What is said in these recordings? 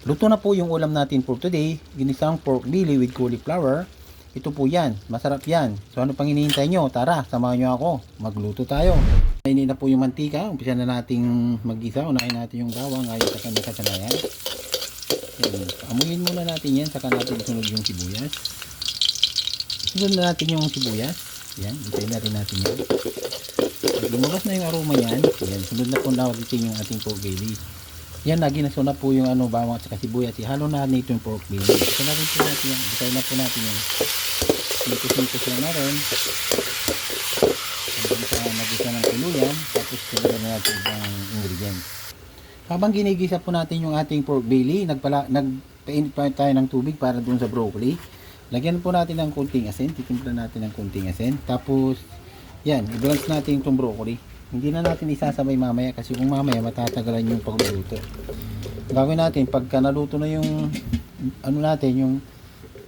Luto na po yung ulam natin for today. Ginisang pork belly with cauliflower. Ito po yan. Masarap yan. So ano pang hinihintay nyo? Tara, samahan nyo ako. Magluto tayo. Nainin na po yung mantika. Umpisa na nating mag-isa. Unahin natin yung bawang ayon sa kanya kasanayan. Yan. Amuyin muna natin yan. Saka natin sunod yung sibuyas. Sunod na natin yung sibuyas. Yan. Hintayin natin yan. Pag lumabas na yung aroma yan. Yan. Sunod na po natin yung ating pork belly. Yan, naginaso na po yung bawang at saka sibuyas. Ihalo na natin yung pork belly. Ito na rin po natin yan. Isay na po natin yan. Mikos-mikos lang na rin. Hanggang sa mag-isa ng tuluyan. Tapos sunod na natin ang ingredients. Habang ginigisa po natin yung ating pork belly, nagpainit pa tayo ng tubig para dun sa broccoli. Lagyan po natin ng konting asin. Titimpla natin ng konting asin. Tapos, yan, i-blanch natin itong broccoli. Hindi na natin isasabay mamaya kasi kung mamaya matatagalan yung pagluluto. Gagawin natin pagka naluto na yung yung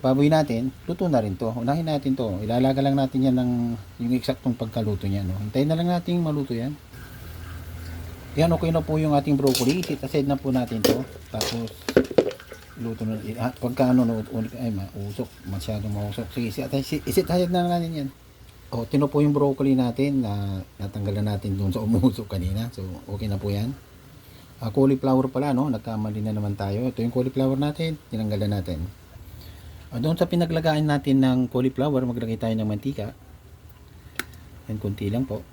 baboy natin, luto na rin to. Unahin natin to. Ilalaga lang natin yan ng yung eksaktong pagkaluto niya, no. Hintayin na lang natin maluto yan. Yan, okay na po yung ating broccoli. Isit aside na po natin to. Tapos luto na pagka mausok, masyadong mausok. Sige, isit aside na natin yan. O, tino po yung broccoli natin na natanggalan natin doon sa umusok kanina. So, okay na po yan. Cauliflower pala, no? Nagkamali na naman tayo. Ito yung cauliflower natin. Tinanggalan natin. Doon sa pinaglagaan natin ng cauliflower, maglagay tayo ng mantika. Yan, konti lang po.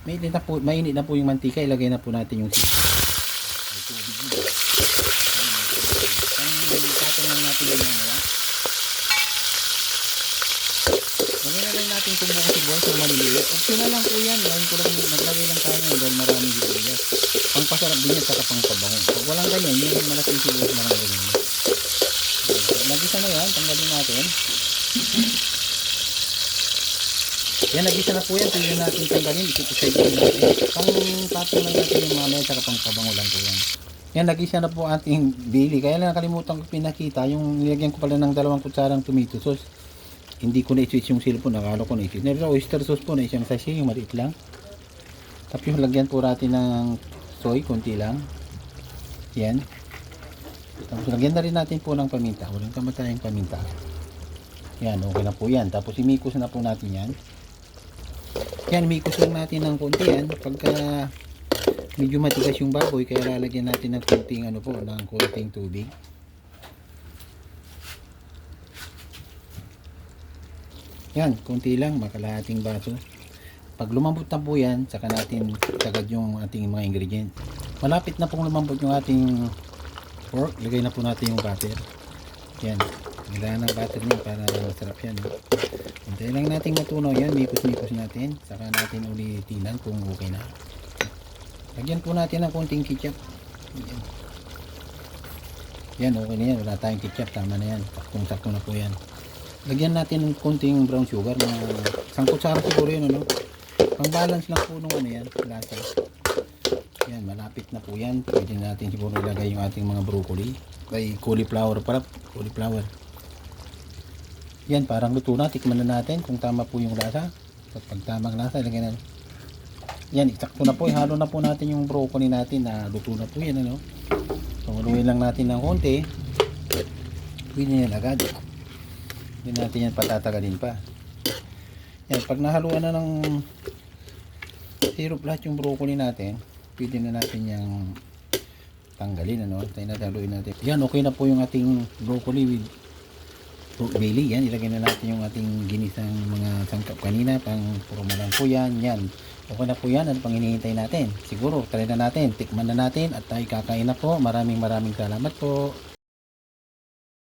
Mainit na po yung mantika. Ilagay na po natin yung sisig. May tubig dito. Tatang lang natin yung lagyan na lang natin itong buong sibuyas na maliliit. Optional lang po yan. Naglagay lang tayo ngayon dahil maraming sibuyas. Pangpasarap din yan saka pangpabango. Pag walang ganyan, yun yung malaking sibuyas na nakalagay nyo. Nagisa na yan. Tanggalin natin. Yan, nagisa na po yan. Pwede natin tanggalin. Isip-isip natin. Pang-tapong lang natin yung mamaya saka pangpabango lang po yan. Yan, nagisa na po ating bili. Kaya lang nakalimutan ko pinakita. Yung nilagyan ko pala ng 2 kutsarang tomato sauce. Hindi ko na-switch yung cellphone, nakala ko na-switch. Pero oyster sauce po na isang sachet, yung maliit lang. Tapos yung lagyan po natin ng soy, konti lang. Yan. Tapos lagyan na rin natin po ng paminta. Walang kamatayang paminta. Yan, okay na po yan. Tapos imikos na po natin yan. Yan, imikos lang natin ng konti yan. Pagka medyo matigas yung baboy, kaya lalagyan natin ng konting ng konting tubig. Yan, konti lang, makalahating baso. Pag lumambot na po yan, saka natin sagad yung ating mga ingredients. Malapit na pong lumambot yung ating pork, lagay na po natin yung butter. Yan, kailangan ng butter niya para masarap yan. Hintayin lang natin matunaw yan, mikos-mikos natin. Saka natin ulitin kung okay na. Lagyan po natin ng konting ketchup. Yan, okay na yan, wala tayong ketchup, tama na yan. Saktong-sakto na po yan. Lagyan natin ng konting brown sugar na 1 kutsara siguro yun, pang balance lang po nung yan, lasa. Yan, malapit na po yan. Pwede natin siguro ilagay yung ating mga broccoli. Ay, cauliflower pala, cauliflower. Yan, parang luto na. Tikman na natin kung tama po yung lasa. Pag tamang lasa, ilagay na. Yan, eksakto na po. Ihalo na po natin yung broccoli natin na luto na po yan, Panguluin lang natin ng konti. Pwede yan agad. Hindi natin yan patatagalin pa. Yan, pag nahaluan na ng syrup lahat yung broccoli natin, pwede na natin yung tanggalin, tayo haluin natin. Yan, okay na po yung ating broccoli with pork belly. Yan, ilagay na natin yung ating ginisang mga sangkap kanina, pang puro malang po yan. Yan, okay na po yan. Ano pang hinihintay natin? Siguro, try na natin, tikman na natin at tayo kakain na po. Maraming salamat po.